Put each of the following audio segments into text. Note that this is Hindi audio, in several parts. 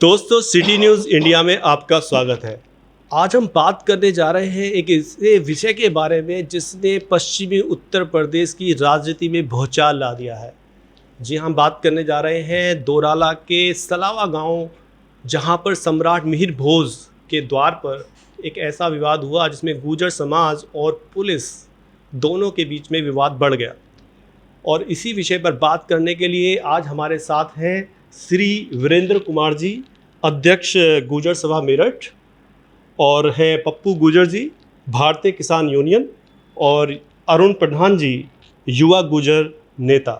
दोस्तों, सिटी न्यूज़ इंडिया में आपका स्वागत है। आज हम बात करने जा रहे हैं एक ऐसे विषय के बारे में जिसने पश्चिमी उत्तर प्रदेश की राजनीति में भूचाल ला दिया है। जी, हम बात करने जा रहे हैं दोराला के सलावा गांव, जहां पर सम्राट मिहिर भोज के द्वार पर एक ऐसा विवाद हुआ जिसमें गुर्जर समाज और पुलिस दोनों के बीच में विवाद बढ़ गया। और इसी विषय पर बात करने के लिए आज हमारे साथ हैं श्री वीरेंद्र कुमार जी, अध्यक्ष गुर्जर सभा मेरठ, और हैं पप्पू गुर्जर जी, भारतीय किसान यूनियन, और अरुण प्रधान जी, युवा गुर्जर नेता।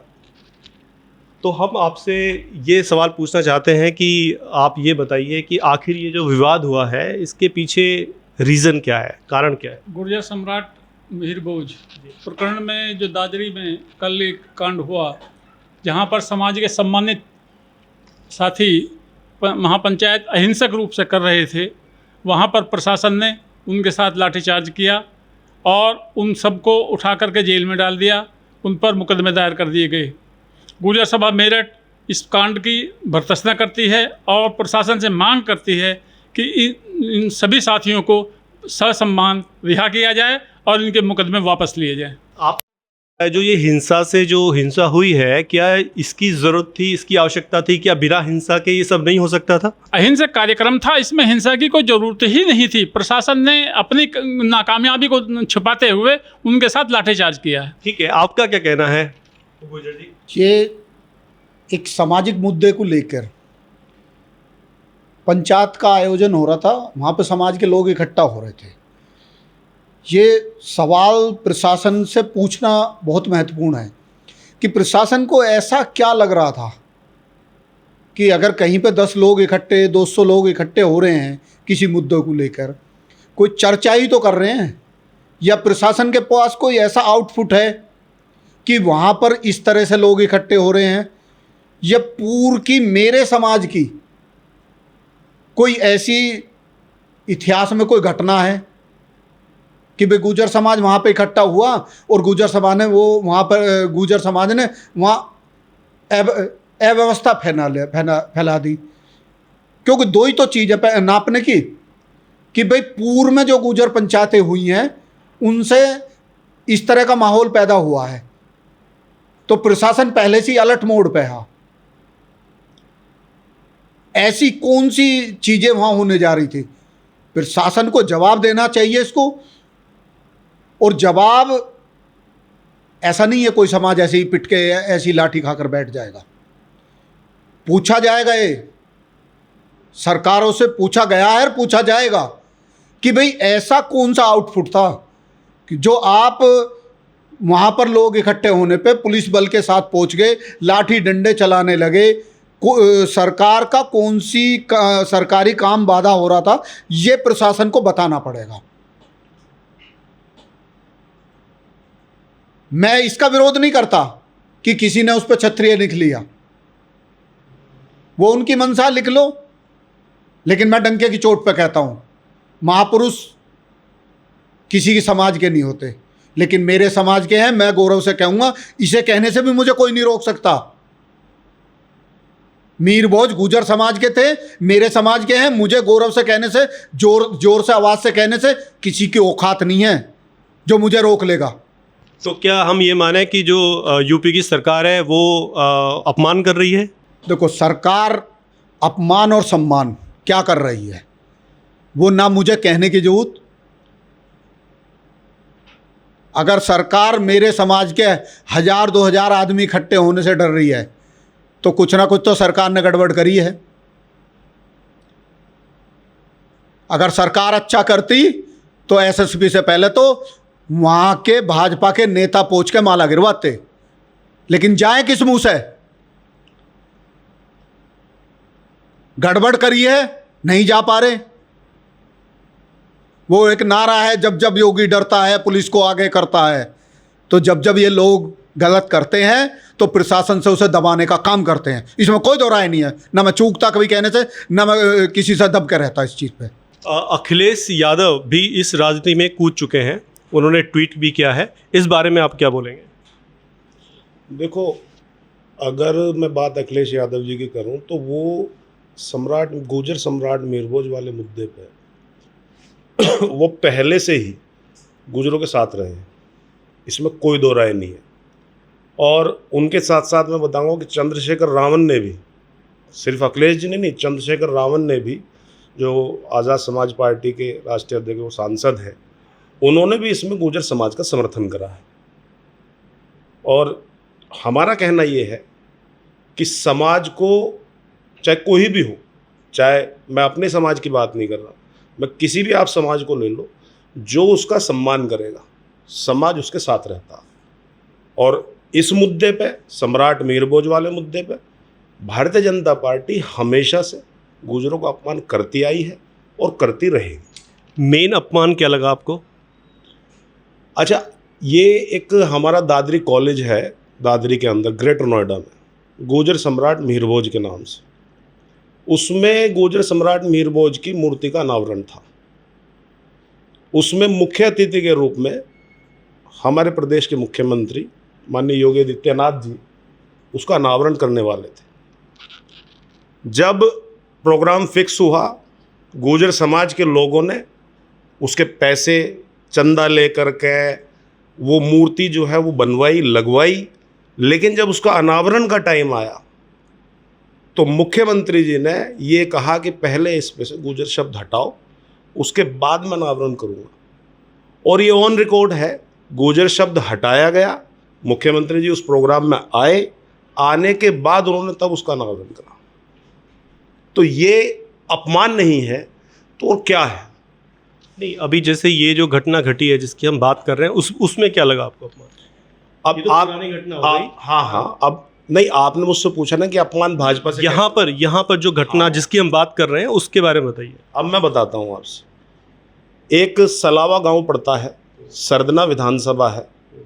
तो हम आपसे ये सवाल पूछना चाहते हैं कि आप ये बताइए कि आखिर ये जो विवाद हुआ है इसके पीछे रीज़न क्या है, कारण क्या है? गुर्जर सम्राट मिहिर भोज प्रकरण में जो दादरी में कल एक कांड हुआ, जहां पर समाज के सम्मानित साथी महापंचायत अहिंसक रूप से कर रहे थे, वहां पर प्रशासन ने उनके साथ लाठीचार्ज किया और उन सबको उठा करके जेल में डाल दिया। उन पर मुकदमे दायर कर दिए गए। गुर्जर सभा मेरठ इस कांड की भर्त्सना करती है और प्रशासन से मांग करती है कि इन सभी साथियों को ससम्मान रिहा किया जाए और इनके मुकदमे वापस लिए जाएं। आप जो ये हिंसा हुई है, क्या इसकी ज़रूरत थी, इसकी आवश्यकता थी? क्या बिना हिंसा के ये सब नहीं हो सकता था? अहिंसक कार्यक्रम था, इसमें हिंसा की कोई ज़रूरत ही नहीं थी। प्रशासन ने अपनी नाकामयाबी को छुपाते हुए उनके साथ लाठीचार्ज किया है। ठीक है, आपका क्या कहना है गुर्जर जी? ये एक सामाजिक मुद्दे को लेकर पंचायत का आयोजन हो रहा था, वहाँ पे समाज के लोग इकट्ठा हो रहे थे। ये सवाल प्रशासन से पूछना बहुत महत्वपूर्ण है कि प्रशासन को ऐसा क्या लग रहा था कि अगर कहीं पे 10 लोग इकट्ठे, 200 लोग इकट्ठे हो रहे हैं किसी मुद्दे को लेकर, कोई चर्चा ही तो कर रहे हैं, या प्रशासन के पास कोई ऐसा आउटपुट है कि वहाँ पर इस तरह से लोग इकट्ठे हो रहे हैं। यह पूर्व की मेरे समाज की कोई ऐसी इतिहास में कोई घटना है कि भाई गुर्जर समाज वहाँ पे इकट्ठा हुआ और गुर्जर समाज ने वहाँ अव्यवस्था फैला दी? क्योंकि दो ही तो चीज़ है नापने की कि भाई पूर्व में जो गुर्जर पंचायतें हुई हैं उनसे इस तरह का माहौल पैदा हुआ है, तो प्रशासन पहले से ही अलर्ट मोड पे है। ऐसी कौन सी चीज़ें वहाँ होने जा रही थी? प्रशासन को जवाब देना चाहिए इसको। और जवाब ऐसा नहीं है कोई समाज ऐसे ही पिट के ऐसी लाठी खाकर बैठ जाएगा। पूछा जाएगा, ये सरकारों से पूछा गया है और पूछा जाएगा कि भाई ऐसा कौन सा आउटपुट था कि जो आप वहाँ पर लोग इकट्ठे होने पे पुलिस बल के साथ पहुँच गए, लाठी डंडे चलाने लगे। सरकार का कौन सी सरकारी काम बाधा हो रहा था, ये प्रशासन को बताना पड़ेगा। मैं इसका विरोध नहीं करता कि किसी ने उस पर क्षत्रिय लिख लिया, वो उनकी मंशा, लिख लो, लेकिन मैं डंके की चोट पे कहता हूं महापुरुष किसी की समाज के नहीं होते, लेकिन मेरे समाज के हैं। मैं गौरव से कहूंगा, इसे कहने से भी मुझे कोई नहीं रोक सकता। मिहिर भोज गुर्जर समाज के थे, मेरे समाज के हैं। मुझे गौरव से कहने से, जोर से आवाज से कहने से किसी की औकात नहीं है जो मुझे रोक लेगा। तो क्या हम ये माने कि जो यूपी की सरकार है वो अपमान कर रही है? देखो, सरकार अपमान और सम्मान क्या कर रही है वो ना मुझे कहने की जरूरत। अगर सरकार मेरे समाज के 1000-2000 आदमी इकट्ठे होने से डर रही है तो कुछ ना कुछ तो सरकार ने गड़बड़ करी है। अगर सरकार अच्छा करती तो एसएसपी से पहले तो वहाँ के भाजपा के नेता पहुँच के माला गिरवाते, लेकिन जाए किस मुंह से? गड़बड़ करी है, नहीं जा पा रहे। वो एक नारा है, जब जब योगी डरता है पुलिस को आगे करता है। तो जब जब ये लोग गलत करते हैं तो प्रशासन से उसे दबाने का काम करते हैं, इसमें कोई दो राय नहीं है। ना मैं चूकता कभी कहने से, ना मैं किसी से दब के रहता इस चीज़ पे। अखिलेश यादव भी इस राजनीति में कूद चुके हैं, उन्होंने ट्वीट भी किया है, इस बारे में आप क्या बोलेंगे? देखो, अगर मैं बात अखिलेश यादव जी की करूं तो वो गुर्जर सम्राट मीर भोज वाले मुद्दे पे वो पहले से ही गुर्जरों के साथ रहे हैं, इसमें कोई दो राय नहीं है। और उनके साथ साथ मैं बताऊंगा कि चंद्रशेखर रावण ने भी, सिर्फ अखिलेश जी ने नहीं, चंद्रशेखर रावण ने भी, जो आज़ाद समाज पार्टी के राष्ट्रीय अध्यक्ष वो सांसद हैं, उन्होंने भी इसमें गुर्जर समाज का समर्थन करा है। और हमारा कहना ये है कि समाज को, चाहे कोई भी हो, चाहे मैं अपने समाज की बात नहीं कर रहा, मैं किसी भी आप समाज को ले लो, जो उसका सम्मान करेगा समाज उसके साथ रहता है। और इस मुद्दे पे, सम्राट मीर भोज वाले मुद्दे पे, भारतीय जनता पार्टी हमेशा से गुर्जरों का अपमान करती आई है और करती रहेगी। मेन अपमान क्या लगा आपको? अच्छा, ये एक हमारा दादरी कॉलेज है, दादरी के अंदर ग्रेटर नोएडा में, गुर्जर सम्राट मीर भोज के नाम से, उसमें गुर्जर सम्राट मीर भोज की मूर्ति का अनावरण था। उसमें मुख्य अतिथि के रूप में हमारे प्रदेश के मुख्यमंत्री माननीय योगी आदित्यनाथ जी उसका अनावरण करने वाले थे। जब प्रोग्राम फिक्स हुआ, गुर्जर समाज के लोगों ने उसके पैसे चंदा लेकर के वो मूर्ति जो है वो बनवाई, लगवाई, लेकिन जब उसका अनावरण का टाइम आया तो मुख्यमंत्री जी ने ये कहा कि पहले इसमें से गुर्जर शब्द हटाओ, उसके बाद मैं अनावरण करूँगा। और ये ऑन रिकॉर्ड है, गुर्जर शब्द हटाया गया, मुख्यमंत्री जी उस प्रोग्राम में आए, आने के बाद उन्होंने तब उसका अनावरण करा। तो ये अपमान नहीं है तो और क्या है? नहीं, अभी जैसे ये जो घटना घटी है जिसकी हम बात कर रहे हैं, उसमें क्या लगा आपको अपमान? अब ये तो आप पुरानी घटना हो गई। हाँ, अब नहीं, आपने मुझसे पूछा ना कि अपमान भाजपा से यहाँ पर जो घटना जिसकी हम बात कर रहे हैं उसके बारे में बताइए। अब मैं बताता हूँ आपसे। एक सलावा गांव पड़ता है, सरदना विधानसभा है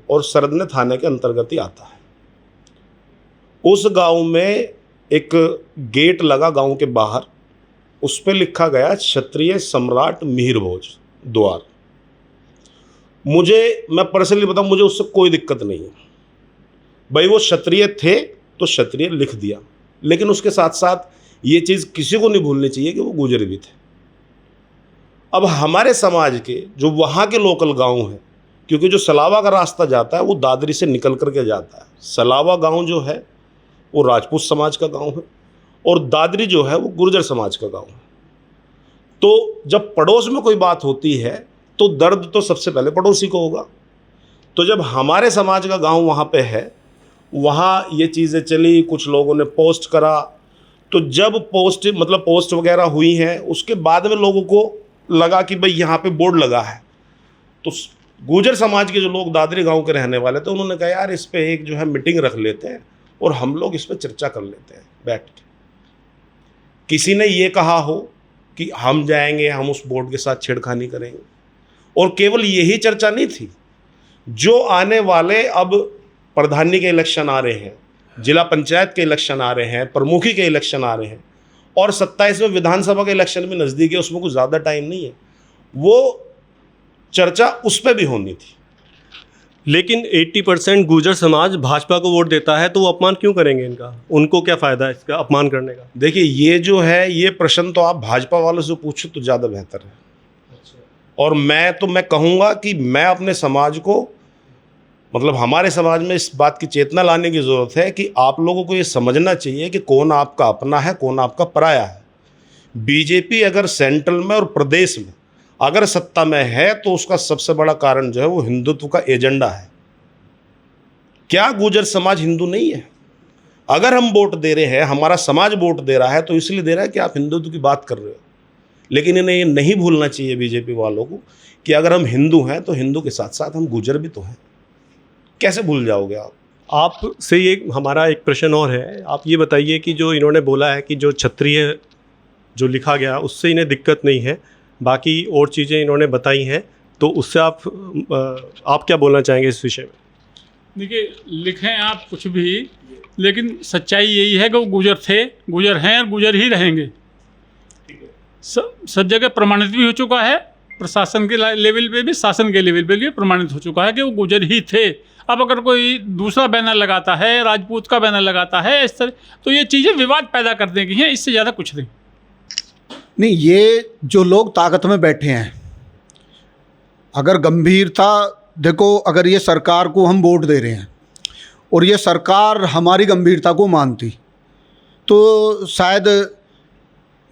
और सरदने थाने के अंतर्गत ही आता है। उस गांव में एक गेट लगा गांव के बाहर, उस पर लिखा गया क्षत्रिय सम्राट मीर भोज द्वार। मैं पर्सनली बताऊं, मुझे उससे कोई दिक्कत नहीं है भाई, वो क्षत्रिय थे तो क्षत्रिय लिख दिया, लेकिन उसके साथ साथ ये चीज़ किसी को नहीं भूलनी चाहिए कि वो गुर्जर भी थे। अब हमारे समाज के जो वहाँ के लोकल गांव हैं, क्योंकि जो सलावा का रास्ता जाता है वो दादरी से निकल करके जाता है। सलावा गांव जो है वो राजपूत समाज का गांव है और दादरी जो है वो गुर्जर समाज का गांव है। तो जब पड़ोस में कोई बात होती है तो दर्द तो सबसे पहले पड़ोसी को होगा। तो जब हमारे समाज का गांव वहाँ पे है, वहाँ ये चीज़ें चली, कुछ लोगों ने पोस्ट करा, तो जब पोस्ट वगैरह हुई हैं, उसके बाद में लोगों को लगा कि भाई यहाँ पे बोर्ड लगा है, तो गुर्जर समाज के जो लोग दादरी गांव के रहने वाले थे, उन्होंने कहा यार इस पे एक जो है मीटिंग रख लेते हैं और हम लोग इस पे चर्चा कर लेते हैं बैठ के। किसी ने ये कहा हो कि हम जाएंगे, हम उस बोर्ड के साथ छेड़खानी करेंगे, और केवल यही चर्चा नहीं थी, जो आने वाले अब प्रधानी के इलेक्शन आ रहे हैं, जिला पंचायत के इलेक्शन आ रहे हैं, प्रमुखी के इलेक्शन आ रहे हैं, और 27वें विधानसभा के इलेक्शन भी नज़दीक है, उसमें कुछ ज़्यादा टाइम नहीं है, वो चर्चा उस पर भी होनी थी। लेकिन 80% गुर्जर समाज भाजपा को वोट देता है, तो वो अपमान क्यों करेंगे इनका? उनको क्या फ़ायदा है इसका अपमान करने का? देखिए, ये जो है ये प्रश्न तो आप भाजपा वालों से पूछो तो ज़्यादा बेहतर है। और मैं कहूँगा कि मैं अपने समाज को, मतलब हमारे समाज में इस बात की चेतना लाने की ज़रूरत है कि आप लोगों को ये समझना चाहिए कि कौन आपका अपना है, कौन आपका पराया है। बीजेपी अगर सेंट्रल में और प्रदेश में अगर सत्ता में है तो उसका सबसे बड़ा कारण जो है वो हिंदुत्व का एजेंडा है। क्या गुर्जर समाज हिंदू नहीं है? अगर हम वोट दे रहे हैं, हमारा समाज वोट दे रहा है, तो इसलिए दे रहा है कि आप हिंदुत्व की बात कर रहे हो। लेकिन इन्हें ये नहीं भूलना चाहिए बीजेपी वालों को कि अगर हम हिंदू हैं तो हिंदू के साथ साथ हम गुर्जर भी तो हैं। कैसे भूल जाओगे आप? आपसे ये हमारा एक प्रश्न और है, आप ये बताइए कि जो इन्होंने बोला है कि जो क्षत्रिय जो लिखा गया उससे इन्हें दिक्कत नहीं है, बाकी और चीज़ें इन्होंने बताई हैं, तो उससे आप क्या बोलना चाहेंगे इस विषय में? देखिए, लिखें आप कुछ भी, लेकिन सच्चाई यही है कि वो गुर्जर थे, गुर्जर हैं और गुर्जर ही रहेंगे। सब जगह प्रमाणित भी हो चुका है, प्रशासन के लेवल पे भी, शासन के लेवल पे भी प्रमाणित हो चुका है कि वो गुर्जर ही थे। अब अगर कोई दूसरा बैनर लगाता है, राजपूत का बैनर लगाता है इस तरह, तो ये चीज़ें विवाद पैदा करने की हैं, इससे ज़्यादा कुछ नहीं। नहीं, ये जो लोग ताकत में बैठे हैं, अगर गंभीरता, देखो अगर ये सरकार को हम वोट दे रहे हैं और ये सरकार हमारी गंभीरता को मानती तो शायद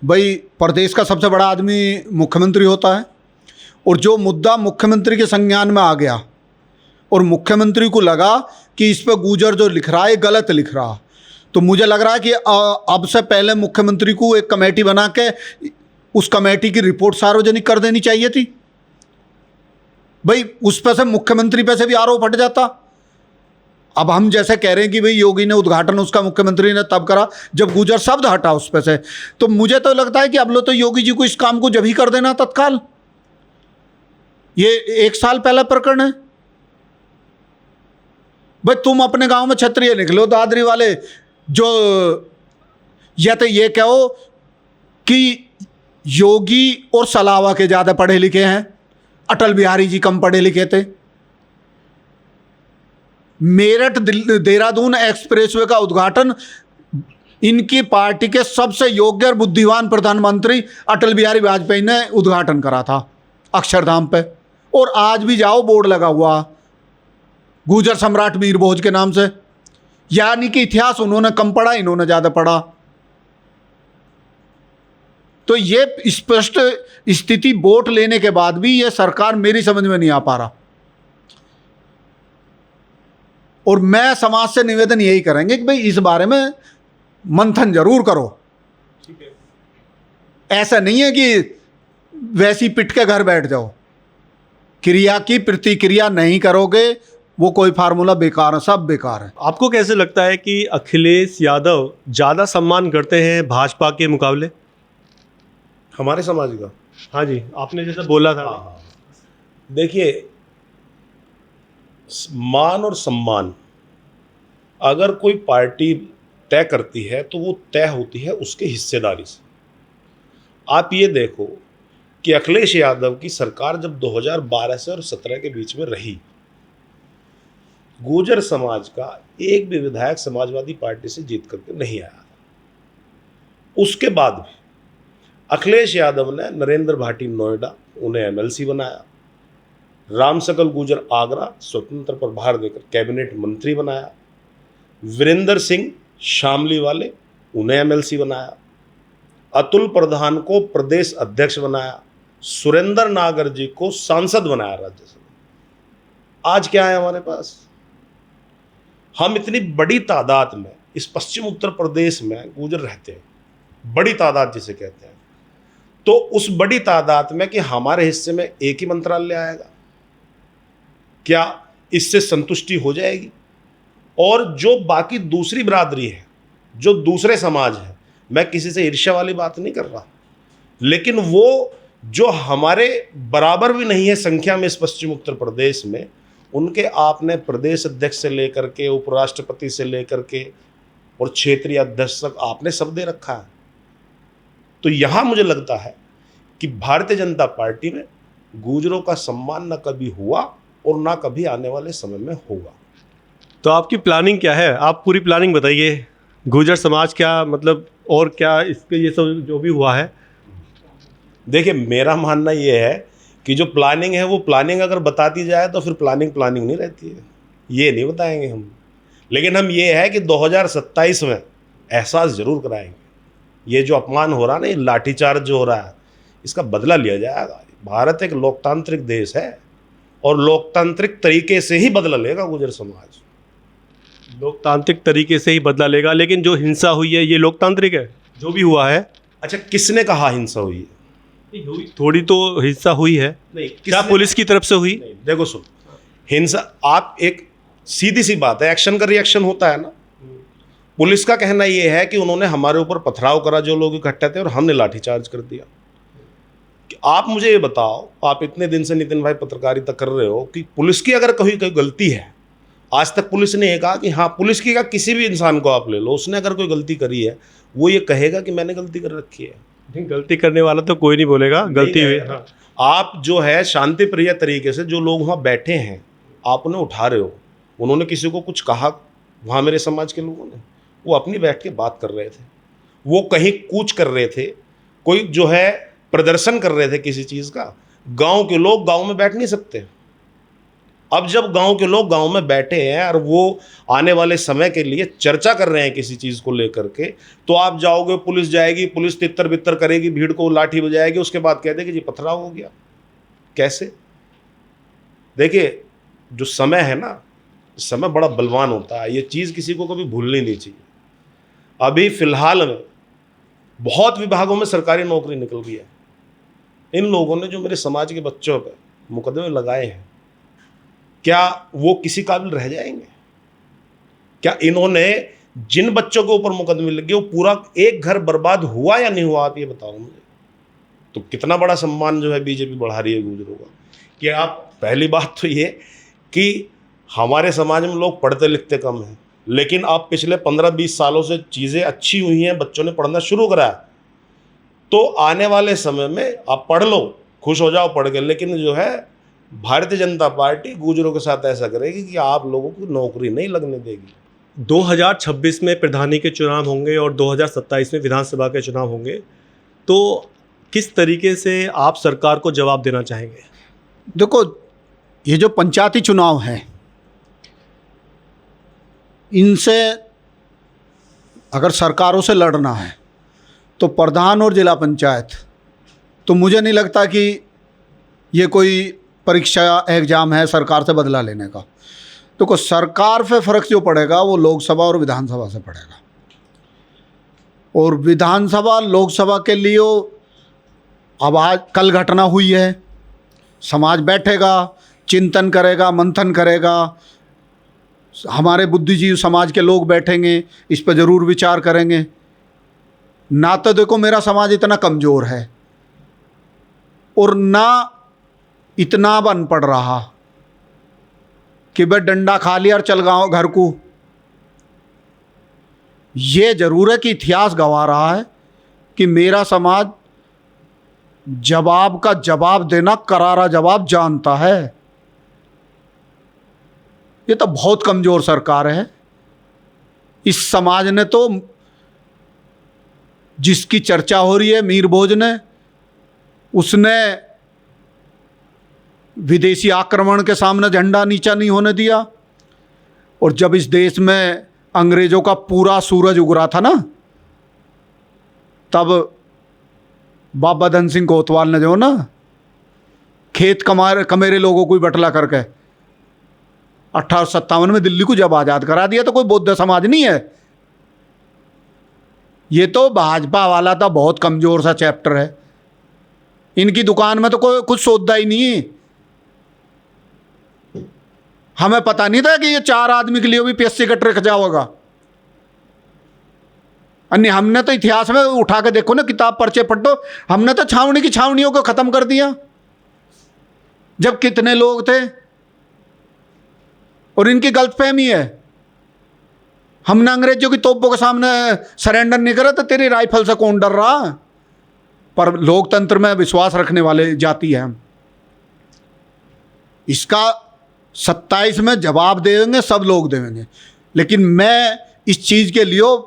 भाई प्रदेश का सबसे बड़ा आदमी मुख्यमंत्री होता है, और जो मुद्दा मुख्यमंत्री के संज्ञान में आ गया और मुख्यमंत्री को लगा कि इस पर गुजर जो लिख रहा है गलत लिख रहा, तो मुझे लग रहा है कि अब से पहले मुख्यमंत्री को एक कमेटी बना के उस कमेटी की रिपोर्ट सार्वजनिक कर देनी चाहिए थी। भाई उस पे से मुख्यमंत्री पे से भी आरोप हट जाता। अब हम जैसे कह रहे हैं कि भाई योगी ने उद्घाटन उसका मुख्यमंत्री ने तब करा जब गुजर शब्द हटा उस पे से, तो मुझे तो लगता है कि अब लो तो योगी जी को इस काम को जब ही कर देना तत्काल। ये 1 साल पहला प्रकरण है। भाई तुम अपने गांव में क्षत्रिय निकलो दादरी वाले, जो या तो ये कहो कि योगी और सलावा के ज़्यादा पढ़े लिखे हैं, अटल बिहारी जी कम पढ़े लिखे थे। मेरठ देहरादून एक्सप्रेसवे का उद्घाटन इनकी पार्टी के सबसे योग्य और बुद्धिमान प्रधानमंत्री अटल बिहारी वाजपेयी ने उद्घाटन करा था अक्षरधाम पे, और आज भी जाओ बोर्ड लगा हुआ गुजर सम्राट मीर भोज के नाम से। यानी कि इतिहास उन्होंने कम पढ़ा, इन्होंने ज़्यादा पढ़ा। तो ये स्पष्ट स्थिति वोट लेने के बाद भी ये सरकार मेरी समझ में नहीं आ पा रहा, और मैं समाज से निवेदन यही करेंगे कि भाई इस बारे में मंथन जरूर करो। ठीक है, ऐसा नहीं है कि वैसी पिट के घर बैठ जाओ। क्रिया की प्रतिक्रिया नहीं करोगे वो कोई फार्मूला बेकार है, सब बेकार है। आपको कैसे लगता है कि अखिलेश यादव ज़्यादा सम्मान करते हैं भाजपा के मुकाबले? हमारे समाज का, हाँ जी, आपने जैसा बोला था। देखिए, मान और सम्मान अगर कोई पार्टी तय करती है तो वो तय होती है उसके हिस्सेदारी से। आप ये देखो कि अखिलेश यादव की सरकार जब 2012 से और 17 के बीच में रही, गुर्जर समाज का एक भी विधायक समाजवादी पार्टी से जीत करके नहीं आया। उसके बाद भी अखिलेश यादव ने नरेंद्र भाटी नोएडा, उन्हें एमएलसी बनाया। राम सकल गुर्जर आगरा स्वतंत्र प्रभार देकर कैबिनेट मंत्री बनाया। वीरेंद्र सिंह शामली वाले, उन्हें एमएलसी बनाया। अतुल प्रधान को प्रदेश अध्यक्ष बनाया। सुरेंद्र नागर जी को सांसद बनाया राज्यसभा। आज क्या है हमारे पास? हम इतनी बड़ी तादाद में इस पश्चिम उत्तर प्रदेश में गुर्जर रहते हैं, बड़ी तादाद जिसे कहते हैं, तो उस बड़ी तादाद में कि हमारे हिस्से में एक ही मंत्रालय आएगा, क्या इससे संतुष्टि हो जाएगी? और जो बाकी दूसरी बिरादरी है, जो दूसरे समाज है, मैं किसी से ईर्ष्या वाली बात नहीं कर रहा, लेकिन वो जो हमारे बराबर भी नहीं है संख्या में इस पश्चिम उत्तर प्रदेश में, उनके आपने प्रदेश अध्यक्ष से लेकर के उपराष्ट्रपति से लेकर के और क्षेत्रीय अध्यक्ष तक आपने सब दे रखा है। तो यहाँ मुझे लगता है कि भारतीय जनता पार्टी में गुर्जरों का सम्मान न कभी हुआ और ना कभी आने वाले समय में होगा। तो आपकी प्लानिंग क्या है? आप पूरी प्लानिंग बताइए। गुर्जर समाज क्या मतलब, और क्या इसके ये सब जो भी हुआ है? देखिए, मेरा मानना ये है कि जो प्लानिंग है वो प्लानिंग अगर बताती जाए तो फिर प्लानिंग नहीं रहती है। ये नहीं बताएंगे हम, लेकिन हम ये है कि 2027 में एहसास जरूर कराएंगे। ये जो अपमान हो रहा है ना, ये लाठीचार्ज जो हो रहा है, इसका बदला लिया जाएगा। भारत एक लोकतांत्रिक देश है और लोकतांत्रिक तरीके से ही बदला लेगा गुर्जर समाज। लोकतांत्रिक तरीके से ही बदला लेगा, लेकिन जो हिंसा हुई है ये लोकतांत्रिक है जो भी हुआ है? अच्छा, किसने कहा हिंसा हुई है? थोड़ी तो हिंसा हुई है। नहीं, क्या पुलिस की तरफ से हुई? नहीं, देखो सुन, हिंसा, आप एक सीधी सी बात है, एक्शन का रिएक्शन होता है ना। पुलिस का कहना यह है कि उन्होंने हमारे ऊपर पथराव करा जो लोग इकट्ठे थे और हमने लाठीचार्ज कर दिया। कि आप मुझे ये बताओ, आप इतने दिन से नितिन भाई पत्रकारिता कर रहे हो, कि पुलिस की अगर कोई गलती है, आज तक पुलिस ने ये कहा कि हाँ, पुलिस की, का किसी भी इंसान को आप ले लो, उसने अगर कोई गलती करी है वो ये कहेगा कि मैंने गलती कर रखी है? गलती करने वाला तो कोई नहीं बोलेगा गलती हुई। हाँ। आप जो है शांति प्रिय तरीके से जो लोग वहाँ बैठे हैं, आप उन्हें उठा रहे हो। उन्होंने किसी को कुछ कहा वहाँ मेरे समाज के लोगों ने? वो अपनी बैठ के बात कर रहे थे, वो कहीं कूच कर रहे थे, कोई जो है प्रदर्शन कर रहे थे किसी चीज़ का, गांव के लोग गांव में बैठ नहीं सकते। अब जब गांव के लोग गांव में बैठे हैं और वो आने वाले समय के लिए चर्चा कर रहे हैं किसी चीज़ को लेकर के, तो आप जाओगे, पुलिस जाएगी, पुलिस तितर बितर करेगी, भीड़ को लाठी बजाएगी, उसके बाद कह देगी जी पथराव हो गया। कैसे? देखिए, जो समय है ना, समय बड़ा बलवान होता है, ये चीज़ किसी को कभी भूलनी नहीं चाहिए। अभी फिलहाल में बहुत विभागों में सरकारी नौकरी निकल गई है। इन लोगों ने जो मेरे समाज के बच्चों पर मुकदमे लगाए हैं, क्या वो किसी काबिल रह जाएंगे? क्या इन्होंने जिन बच्चों के ऊपर मुकदमे लगे वो पूरा एक घर बर्बाद हुआ या नहीं हुआ, आप ये बताओ मुझे। तो कितना बड़ा सम्मान जो है बीजेपी बढ़ा रही है गुजरों का। कि आप, पहली बात तो ये कि हमारे समाज में लोग पढ़ते लिखते कम हैं, लेकिन अब पिछले 15-20 सालों से चीज़ें अच्छी हुई हैं, बच्चों ने पढ़ना शुरू करा है। तो आने वाले समय में आप पढ़ लो, खुश हो जाओ पढ़ के, लेकिन जो है भारतीय जनता पार्टी गुजरों के साथ ऐसा करेगी कि आप लोगों को नौकरी नहीं लगने देगी। 2026 में प्रधानी के चुनाव होंगे और 2027 में विधानसभा के चुनाव होंगे, तो किस तरीके से आप सरकार को जवाब देना चाहेंगे? देखो, ये जो पंचायती चुनाव हैं, इनसे अगर सरकारों से लड़ना है तो प्रधान और जिला पंचायत, तो मुझे नहीं लगता कि ये कोई परीक्षा एग्ज़ाम है सरकार से बदला लेने का। तो सरकार पे फ़र्क जो पड़ेगा वो लोकसभा और विधानसभा से पड़ेगा। और विधानसभा लोकसभा के लिए अब आज कल घटना हुई है, समाज बैठेगा, चिंतन करेगा, मंथन करेगा, हमारे बुद्धिजीवी समाज के लोग बैठेंगे, इस पर ज़रूर विचार करेंगे। ना तो देखो मेरा समाज इतना कमज़ोर है और ना इतना बन पड़ रहा कि भाई डंडा खा लिया और चल गाँव घर को। ये जरूर है कि इतिहास गवा रहा है कि मेरा समाज जवाब का जवाब देना, करारा जवाब जानता है। ये तो बहुत कमज़ोर सरकार है। इस समाज ने तो, जिसकी चर्चा हो रही है मीर भोज ने, उसने विदेशी आक्रमण के सामने झंडा नीचा नहीं होने दिया। और जब इस देश में अंग्रेज़ों का पूरा सूरज उग रहा था ना, तब बाबा धन सिंह कोतवाल ने जो ना खेत कमेरे लोगों को बटला करके 1857 में दिल्ली को जब आज़ाद करा दिया, तो कोई बौद्ध समाज नहीं है। ये तो भाजपा वाला था, बहुत कमज़ोर सा चैप्टर है। इनकी दुकान में तो कोई कुछ सौदा ही नहीं है। हमें पता नहीं था कि ये 4 आदमी के लिए भी पीएससी कट रखा होगा। अन्य हमने तो इतिहास में उठा के देखो ना, किताब पर्चे पढ़ो, हमने तो छावनी की छावनियों को ख़त्म कर दिया जब कितने लोग थे। और इनकी गलतफहमी है, हमने अंग्रेजों की तोपों के सामने सरेंडर नहीं करा तो तेरी राइफल से कौन डर रहा। पर लोकतंत्र में विश्वास रखने वाले जाति है हम। इसका 27 में जवाब देंगे, सब लोग देंगे। लेकिन मैं इस चीज़ के लिए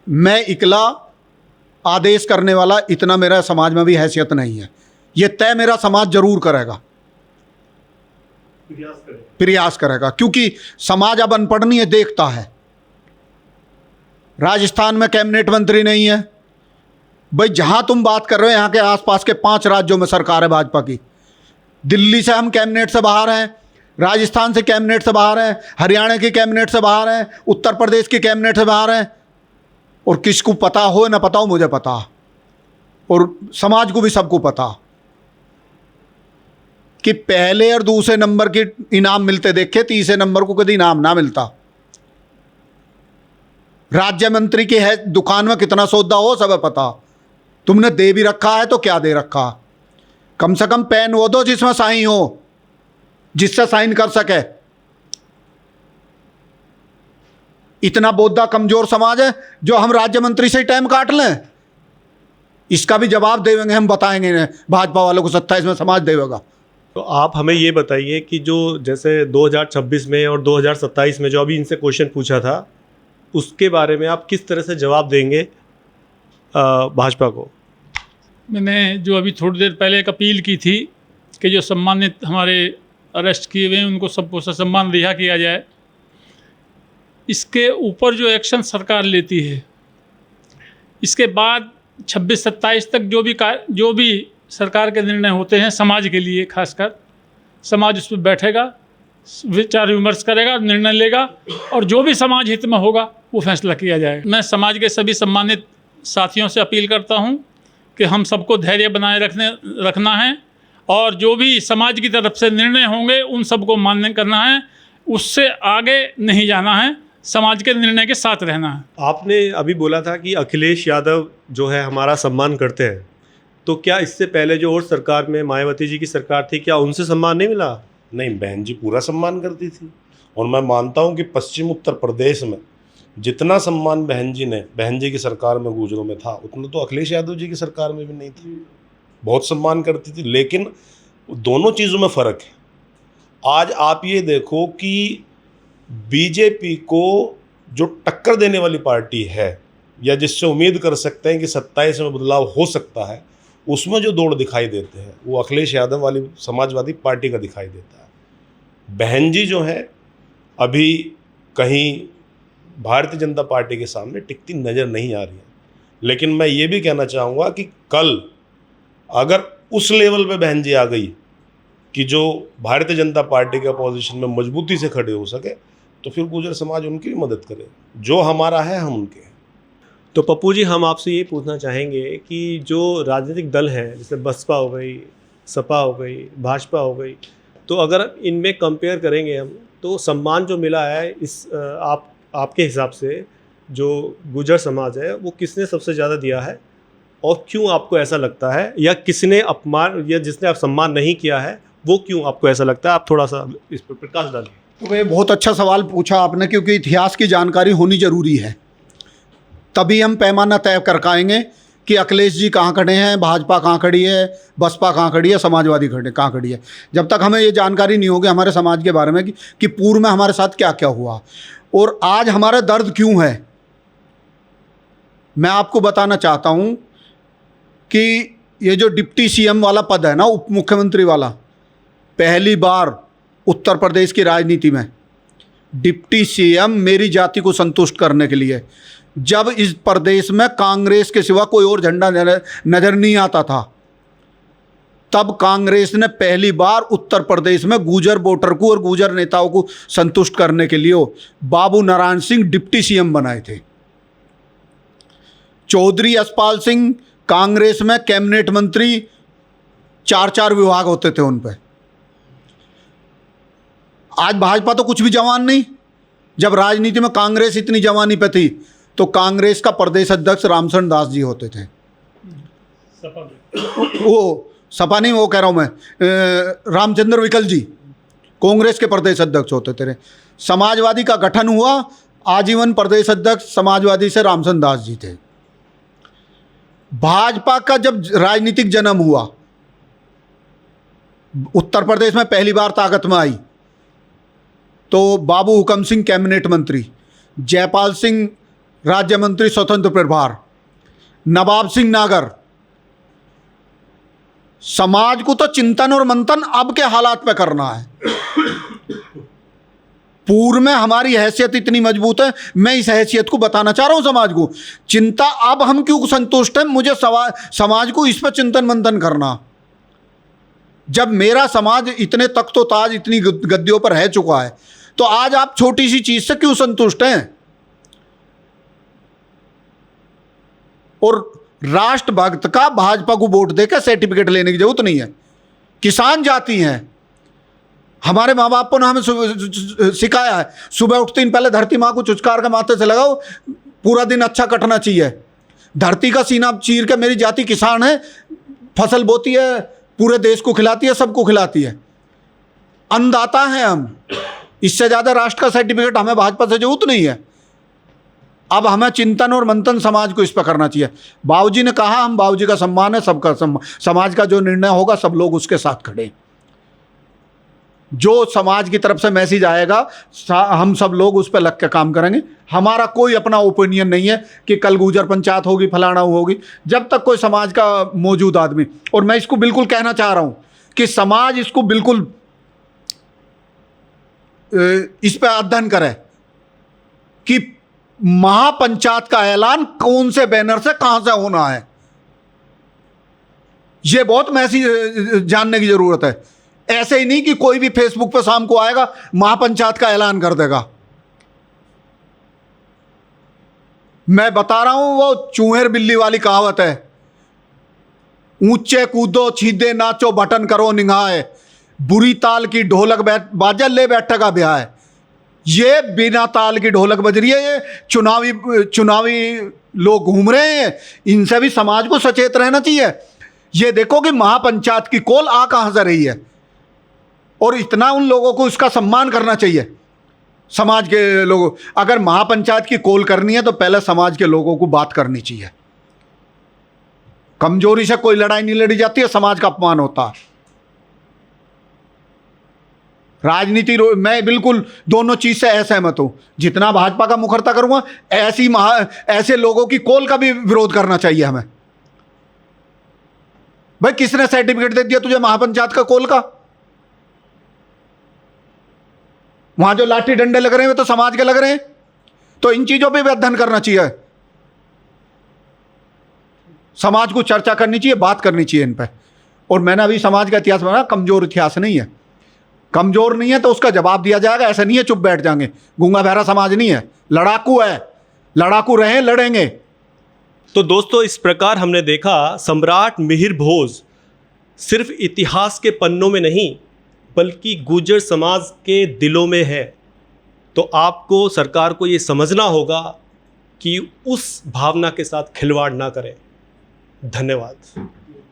मैं इकला आदेश करने वाला, इतना मेरा समाज में भी हैसियत नहीं है। ये तय मेरा समाज जरूर करेगा, प्रयास करेगा, क्योंकि समाज अब अनपढ़ नहीं है, देखता है। राजस्थान में कैबिनेट मंत्री नहीं है भाई, जहां तुम बात कर रहे हो यहाँ के आसपास के 5 राज्यों में सरकार है भाजपा की। दिल्ली से हम कैबिनेट से बाहर हैं, राजस्थान से कैबिनेट से बाहर हैं, हरियाणा की कैबिनेट से बाहर हैं, उत्तर प्रदेश की कैबिनेट से बाहर हैं। और किसको पता हो ना पता हो, मुझे पता, और समाज को भी सबको पता कि पहले और दूसरे नंबर के इनाम मिलते देखे, तीसरे नंबर को कभी इनाम ना मिलता। राज्य मंत्री की है दुकान में कितना सौदा हो सब पता। तुमने दे भी रखा है तो क्या दे रखा। कम से कम पेन वो दो जिसमें साइन हो, जिससे साइन कर सके। इतना बोधा कमजोर समाज है जो हम राज्य मंत्री से ही टाइम काट लें। इसका भी जवाब देंगे, हम बताएंगे भाजपा वालों को 27 में समाज देगा। तो आप हमें ये बताइए कि जो जैसे 2026 में और 2027 में जो अभी इनसे क्वेश्चन पूछा था, उसके बारे में आप किस तरह से जवाब देंगे भाजपा को? मैंने जो अभी थोड़ी देर पहले एक अपील की थी कि जो सम्मानित हमारे अरेस्ट किए हुए हैं उनको सबको ससम्मान रिहा किया जाए, इसके ऊपर जो एक्शन सरकार लेती है, इसके बाद 26-27 तक जो भी सरकार के निर्णय होते हैं समाज के लिए, खासकर समाज उस पर बैठेगा, विचार विमर्श करेगा, निर्णय लेगा और जो भी समाज हित में होगा वो फैसला किया जाएगा। मैं समाज के सभी सम्मानित साथियों से अपील करता हूं कि हम सबको धैर्य बनाए रखना है और जो भी समाज की तरफ से निर्णय होंगे उन सबको मान्य करना है, उससे आगे नहीं जाना है, समाज के निर्णय के साथ रहना है। आपने अभी बोला था कि अखिलेश यादव जो है हमारा सम्मान करते हैं, तो क्या इससे पहले जो और सरकार में मायावती जी की सरकार थी, क्या उनसे सम्मान नहीं मिला? नहीं, बहन जी पूरा सम्मान करती थी और मैं मानता हूँ कि पश्चिम उत्तर प्रदेश में जितना सम्मान बहन जी की सरकार में गुजरों में था, उतना तो अखिलेश यादव जी की सरकार में भी नहीं था। बहुत सम्मान करती थी, लेकिन दोनों चीज़ों में फ़र्क है। आज आप ये देखो कि बीजेपी को जो टक्कर देने वाली पार्टी है या जिससे उम्मीद कर सकते हैं कि 27 में बदलाव हो सकता है, उसमें जो दौड़ दिखाई देते हैं वो अखिलेश यादव वाली समाजवादी पार्टी का दिखाई देता है। बहन जी जो है अभी कहीं भारतीय जनता पार्टी के सामने टिकती नज़र नहीं आ रही है, लेकिन मैं ये भी कहना चाहूँगा कि कल अगर उस लेवल पे बहन जी आ गई कि जो भारतीय जनता पार्टी के अपोजिशन में मजबूती से खड़े हो सके, तो फिर गुर्जर समाज उनकी भी मदद करे। जो हमारा है हम उनके हैं। तो पप्पू जी, हम आपसे ये पूछना चाहेंगे कि जो राजनीतिक दल हैं, जैसे बसपा हो गई, सपा हो गई, भाजपा हो गई, तो अगर इनमें कंपेयर करेंगे हम, तो सम्मान जो मिला है आपके हिसाब से जो गुर्जर समाज है वो किसने सबसे ज़्यादा दिया है और क्यों आपको ऐसा लगता है, या किसने अपमान या जिसने आप सम्मान नहीं किया है वो क्यों आपको ऐसा लगता है? आप थोड़ा सा इस पर प्रकाश डालिए। तो ये बहुत अच्छा सवाल पूछा आपने, क्योंकि इतिहास की जानकारी होनी ज़रूरी है, तभी हम पैमाना तय कर पाएंगे कि अखिलेश जी कहाँ खड़े हैं, भाजपा कहाँ खड़ी है, बसपा कहाँ खड़ी है, समाजवादी कहाँ खड़ी है। जब तक हमें ये जानकारी नहीं होगी हमारे समाज के बारे में कि पूर्व में हमारे साथ क्या क्या हुआ और आज हमारा दर्द क्यों है, मैं आपको बताना चाहता हूँ कि ये जो डिप्टी सीएम वाला पद है ना, उप मुख्यमंत्री वाला, पहली बार उत्तर प्रदेश की राजनीति में डिप्टी सीएम मेरी जाति को संतुष्ट करने के लिए, जब इस प्रदेश में कांग्रेस के सिवा कोई और झंडा नजर नहीं आता था, तब कांग्रेस ने पहली बार उत्तर प्रदेश में गुर्जर वोटर को और गुर्जर नेताओं को संतुष्ट करने के लिए बाबू नारायण सिंह डिप्टी सीएम बनाए थे। चौधरी यशपाल सिंह कांग्रेस में कैबिनेट मंत्री, 4-4 विभाग होते थे उन पे। आज भाजपा तो कुछ भी जवान नहीं। जब राजनीति में कांग्रेस इतनी जवानी पे थी तो कांग्रेस का प्रदेश अध्यक्ष रामचंद्र दास जी होते थे। वो सपा नहीं, वो कह रहा हूँ मैं, रामचंद्र विकल जी कांग्रेस के प्रदेश अध्यक्ष होते थे। समाजवादी का गठन हुआ, आजीवन प्रदेश अध्यक्ष समाजवादी से रामचंद्र दास जी थे। भाजपा का जब राजनीतिक जन्म हुआ, उत्तर प्रदेश में पहली बार ताकत में आई, तो बाबू हुकम सिंह कैबिनेट मंत्री, जयपाल सिंह राज्य मंत्री स्वतंत्र प्रभार, नवाब सिंह नागर। समाज को तो चिंतन और मंथन अब के हालात पे करना है। पूर्व में हमारी हैसियत इतनी मजबूत है, मैं इस हैसियत को बताना चाह रहा हूं समाज को। चिंता अब हम क्यों संतुष्ट हैं, मुझे समाज को इस पर चिंतन मंथन करना। जब मेरा समाज इतने तख्तो ताज, इतनी गद्दियों पर रह चुका है, तो आज आप छोटी सी चीज से क्यों संतुष्ट हैं? और राष्ट्रभक्त का भाजपा को वोट देकर सर्टिफिकेट लेने की जरूरत नहीं है। किसान जाति हैं, हमारे माँ बापों ने हमें सिखाया है, सुबह उठते ही पहले धरती माँ को चुचकार के माथे से लगाओ, पूरा दिन अच्छा कटना चाहिए। धरती का सीना चीर के मेरी जाति किसान है, फसल बोती है, पूरे देश को खिलाती है, सबको खिलाती है, अन्नदाता हैं हम। इससे ज़्यादा राष्ट्र का सर्टिफिकेट हमें भाजपा से जरूरत नहीं है। अब हमें चिंतन और मंथन समाज को इस पर करना चाहिए। बाबूजी ने कहा, हम बाबूजी का सम्मान है, सबका सम्मान, समाज का जो निर्णय होगा सब लोग उसके साथ खड़े। जो समाज की तरफ से मैसेज आएगा हम सब लोग उस पर लग के काम करेंगे। हमारा कोई अपना ओपिनियन नहीं है कि कल गुजर पंचायत होगी, फलाना होगी, जब तक कोई समाज का मौजूद आदमी। और मैं इसको बिल्कुल कहना चाह रहा हूं कि समाज इसको बिल्कुल इस पर अध्ययन करे कि महापंचायत का ऐलान कौन से बैनर से कहां से होना है। यह बहुत मैसेज जानने की जरूरत है। ऐसे ही नहीं कि कोई भी फेसबुक पे शाम को आएगा, महापंचायत का ऐलान कर देगा। मैं बता रहा हूं, वो चूहेर बिल्ली वाली कहावत है, ऊंचे कूदो छीदे नाचो बटन करो निगाहे, बुरी ताल की ढोलक बाजा ले बैठेगा ब्याह है। ये बिना ताल की ढोलक बज रही है, ये चुनावी लोग घूम रहे हैं। इनसे भी समाज को सचेत रहना चाहिए। ये देखो कि महापंचायत की कॉल आ कहां से रही है, और इतना उन लोगों को इसका सम्मान करना चाहिए। समाज के लोगों, अगर महापंचायत की कॉल करनी है तो पहले समाज के लोगों को बात करनी चाहिए। कमजोरी से कोई लड़ाई नहीं लड़ी जाती है, समाज का अपमान होता है। राजनीति मैं बिल्कुल दोनों चीज से असहमत हूं। जितना भाजपा का मुखरता करूंगा, ऐसे लोगों की कॉल का भी विरोध करना चाहिए हमें। भाई किसने सर्टिफिकेट दे दिया तुझे महापंचायत का कॉल का? वहां जो लाठी डंडे लग रहे हैं तो समाज के लग रहे हैं। तो इन चीजों पे भी अध्ययन करना चाहिए। समाज को चर्चा करनी चाहिए, बात करनी चाहिए इन पे। और मैंने अभी समाज का इतिहास बनाया, कमजोर इतिहास नहीं है। कमजोर नहीं है तो उसका जवाब दिया जाएगा। ऐसा नहीं है चुप बैठ जाएंगे। गूंगा बहरा समाज नहीं है, लड़ाकू है। लड़ाकू रहे, लड़ेंगे। तो दोस्तों, इस प्रकार हमने देखा सम्राट मिहिर भोज सिर्फ इतिहास के पन्नों में नहीं बल्कि गुर्जर समाज के दिलों में है। तो आपको, सरकार को ये समझना होगा कि उस भावना के साथ खिलवाड़ ना करें। धन्यवाद।